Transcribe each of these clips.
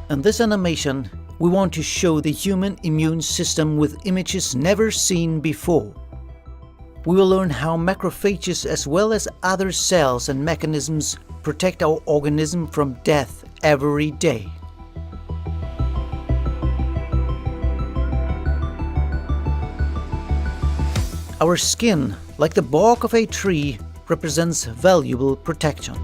In this animation, we want to show the human immune system with images never seen before. We will learn how macrophages as well as other cells and mechanisms protect our organism from death every day. Our skin, like the bark of a tree, represents valuable protection.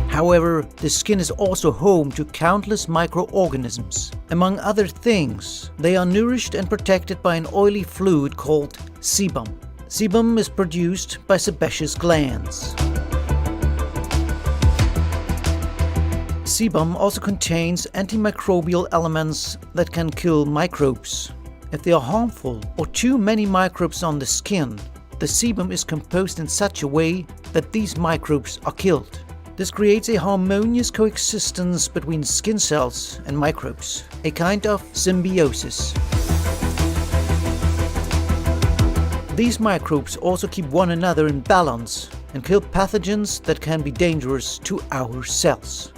However, the skin is also home to countless microorganisms. Among other things, they are nourished and protected by an oily fluid called sebum. Sebum is produced by sebaceous glands. Sebum also contains antimicrobial elements that can kill microbes. If they are harmful or too many microbes on the skin, the sebum is composed in such a way that these microbes are killed. This creates a harmonious coexistence between skin cells and microbes, a kind of symbiosis. These microbes also keep one another in balance and kill pathogens that can be dangerous to our cells.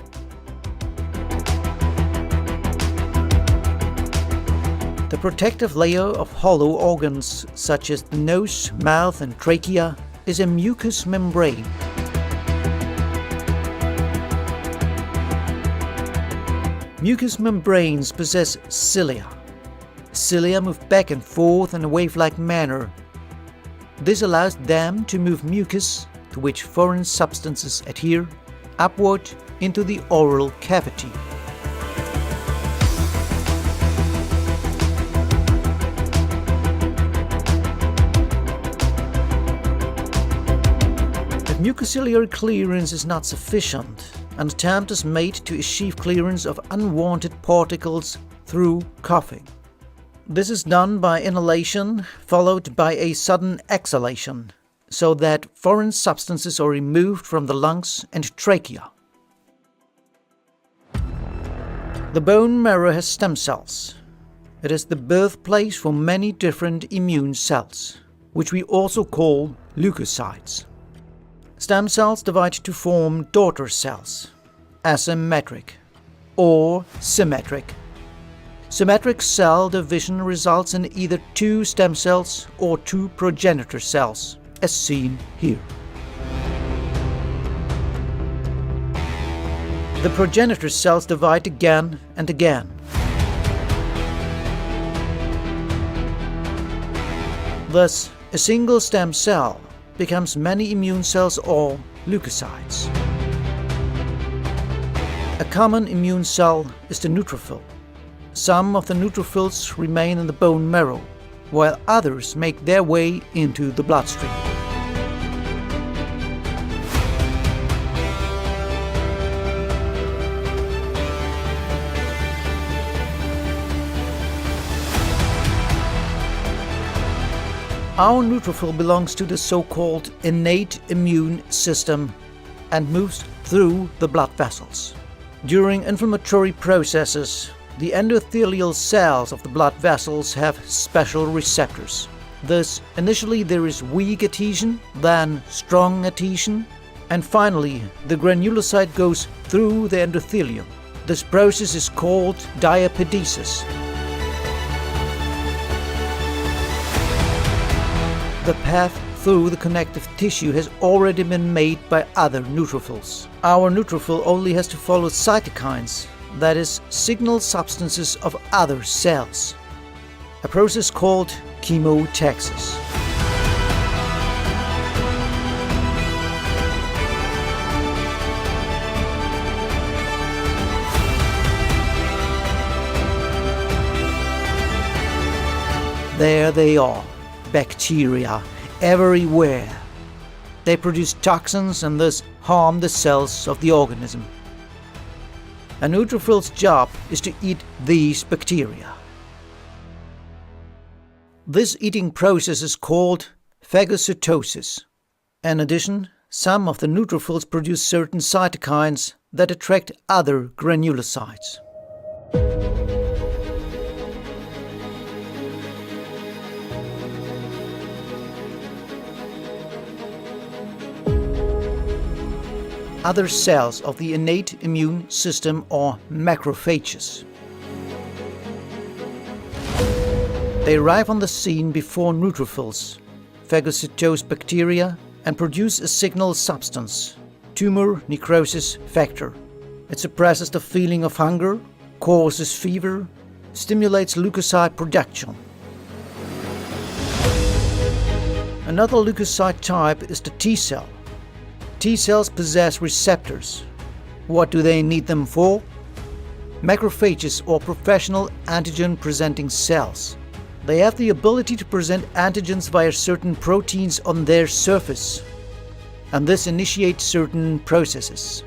The protective layer of hollow organs, such as the nose, mouth, and trachea, is a mucous membrane. Mucous membranes possess cilia. Cilia move back and forth in a wave-like manner. This allows them to move mucus, to which foreign substances adhere, upward into the oral cavity. If mucociliary clearance is not sufficient, an attempt is made to achieve clearance of unwanted particles through coughing. This is done by inhalation followed by a sudden exhalation, so that foreign substances are removed from the lungs and trachea. The bone marrow has stem cells. It is the birthplace for many different immune cells, which we also call leukocytes. Stem cells divide to form daughter cells, asymmetric or symmetric. Symmetric cell division results in either two stem cells or two progenitor cells, as seen here. The progenitor cells divide again and again. Thus, a single stem cell becomes many immune cells or leukocytes. A common immune cell is the neutrophil. Some of the neutrophils remain in the bone marrow, while others make their way into the bloodstream. Our neutrophil belongs to the so-called innate immune system and moves through the blood vessels. During inflammatory processes, the endothelial cells of the blood vessels have special receptors. Thus, initially there is weak adhesion, then strong adhesion, and finally the granulocyte goes through the endothelium. This process is called diapedesis. The path through the connective tissue has already been made by other neutrophils. Our neutrophil only has to follow cytokines, that is, signal substances of other cells, a process called chemotaxis. There they are. Bacteria everywhere. They produce toxins and thus harm the cells of the organism. A neutrophil's job is to eat these bacteria. This eating process is called phagocytosis. In addition, some of the neutrophils produce certain cytokines that attract other granulocytes. other cells of the innate immune system are macrophages. They arrive on the scene before neutrophils, phagocytose bacteria, and produce a signal substance, tumor necrosis factor. It suppresses the feeling of hunger, causes fever, stimulates leukocyte production. Another leukocyte type is the T cell. T cells possess receptors. What do they need them for? Macrophages are professional antigen-presenting cells. They have the ability to present antigens via certain proteins on their surface, and this initiates certain processes.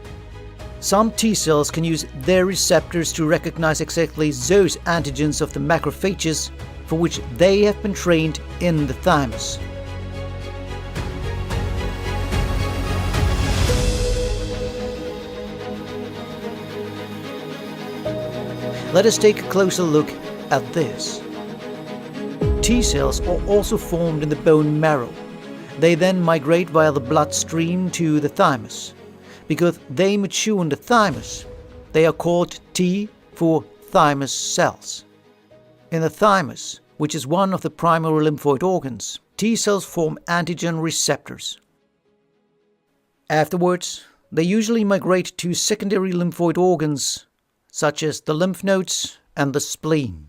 Some T cells can use their receptors to recognize exactly those antigens of the macrophages for which they have been trained in the thymus. Let us take a closer look at this. T cells are also formed in the bone marrow. They then migrate via the bloodstream to the thymus. Because they mature in the thymus, they are called T for thymus cells. In the thymus, which is one of the primary lymphoid organs, T cells form antigen receptors. Afterwards, they usually migrate to secondary lymphoid organs, such as the lymph nodes and the spleen.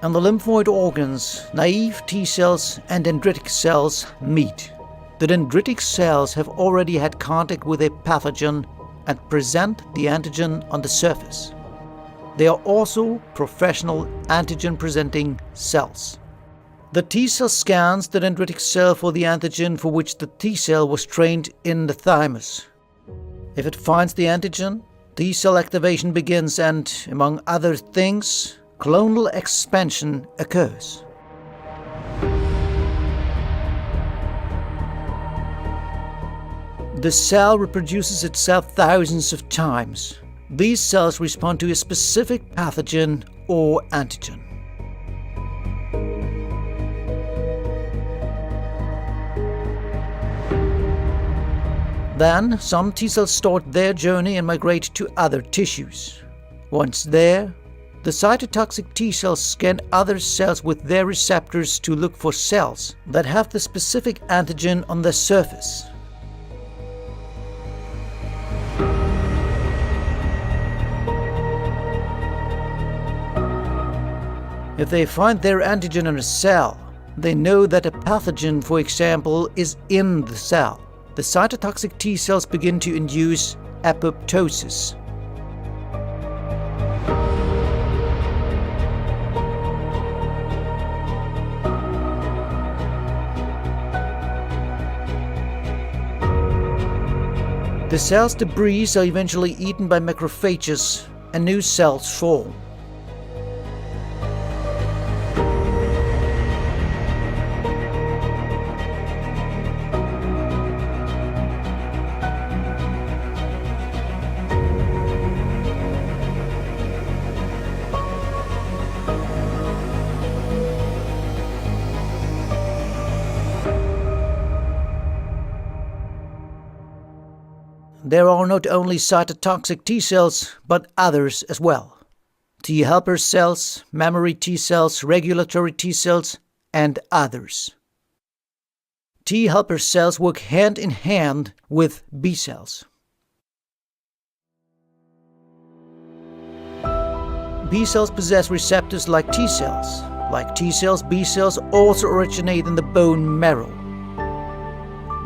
In the lymphoid organs, naive T cells and dendritic cells meet. The dendritic cells have already had contact with a pathogen and present the antigen on the surface. They are also professional antigen-presenting cells. The T cell scans the dendritic cell for the antigen for which the T cell was trained in the thymus. If it finds the antigen, T cell activation begins and, among other things, clonal expansion occurs. The cell reproduces itself thousands of times. These cells respond to a specific pathogen or antigen. Then, some T cells start their journey and migrate to other tissues. Once there, the cytotoxic T cells scan other cells with their receptors to look for cells that have the specific antigen on their surface. If they find their antigen in a cell, they know that a pathogen, for example, is in the cell. The cytotoxic T cells begin to induce apoptosis. The cell's debris are eventually eaten by macrophages and new cells form. There are not only cytotoxic T cells, but others as well. T helper cells, memory T cells, regulatory T cells, and others. T helper cells work hand in hand with B cells. B cells possess receptors like T cells. Like T cells, B cells also originate in the bone marrow.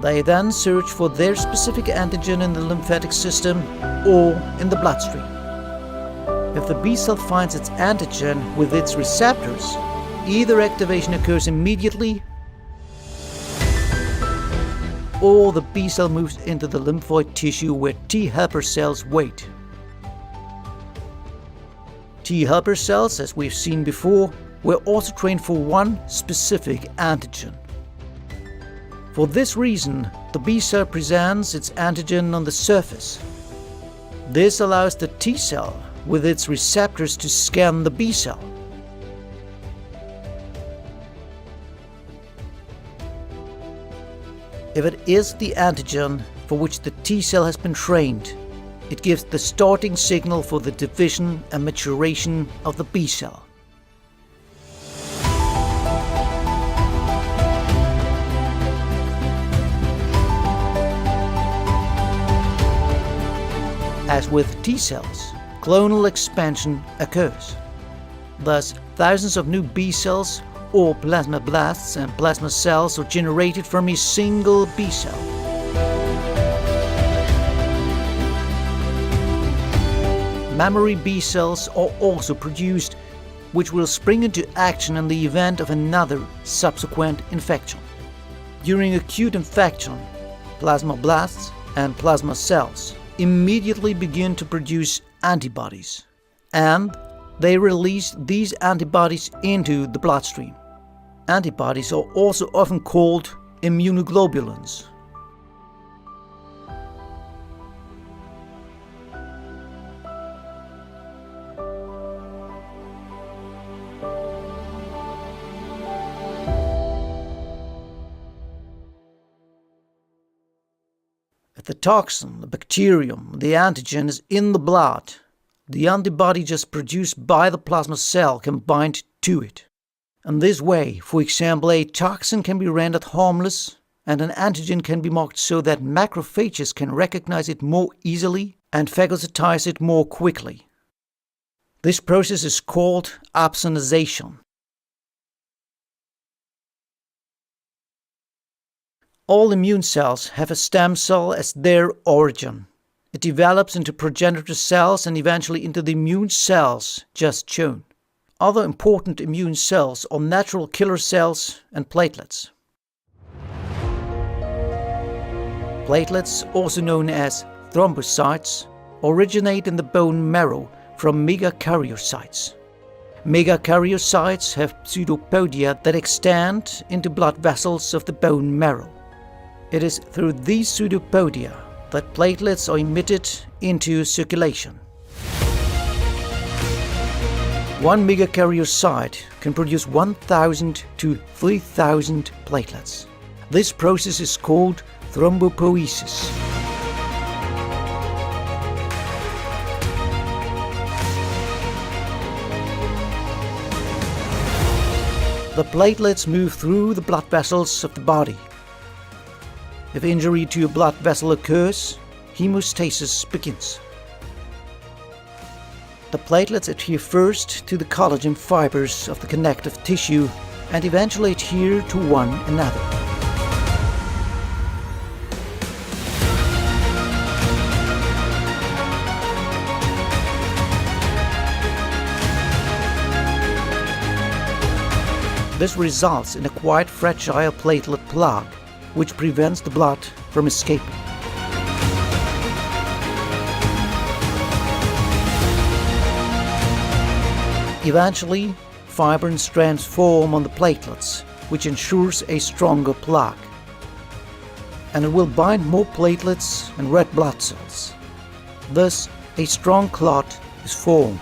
They then search for their specific antigen in the lymphatic system or in the bloodstream. If the B cell finds its antigen with its receptors, either activation occurs immediately or the B cell moves into the lymphoid tissue where T helper cells wait. T helper cells, as we've seen before, were also trained for one specific antigen. For this reason, the B cell presents its antigen on the surface. This allows the T cell, with its receptors, to scan the B cell. If it is the antigen for which the T cell has been trained, it gives the starting signal for the division and maturation of the B cell. As with T cells, clonal expansion occurs. Thus, thousands of new B cells or plasmablasts and plasma cells are generated from a single B cell. Mammary B cells are also produced, which will spring into action in the event of another subsequent infection. During acute infection, plasmablasts and plasma cells immediately begin to produce antibodies, and they release these antibodies into the bloodstream. Antibodies are also often called immunoglobulins. If the toxin, the bacterium, the antigen is in the blood, the antibody just produced by the plasma cell can bind to it. In this way, for example, a toxin can be rendered harmless and an antigen can be marked so that macrophages can recognize it more easily and phagocytize it more quickly. This process is called opsonization. All immune cells have a stem cell as their origin. It develops into progenitor cells and eventually into the immune cells just shown. Other important immune cells are natural killer cells and platelets. Platelets, also known as thrombocytes, originate in the bone marrow from megakaryocytes. Megakaryocytes have pseudopodia that extend into blood vessels of the bone marrow. It is through these pseudopodia that platelets are emitted into circulation. One megakaryocyte can produce 1,000 to 3,000 platelets. This process is called thrombopoiesis. The platelets move through the blood vessels of the body. If injury to a blood vessel occurs, hemostasis begins. The platelets adhere first to the collagen fibers of the connective tissue and eventually adhere to one another. This results in a quite fragile platelet plug, which prevents the blood from escaping. Eventually, fibrin strands form on the platelets, which ensures a stronger plug. And it will bind more platelets and red blood cells. Thus, a strong clot is formed.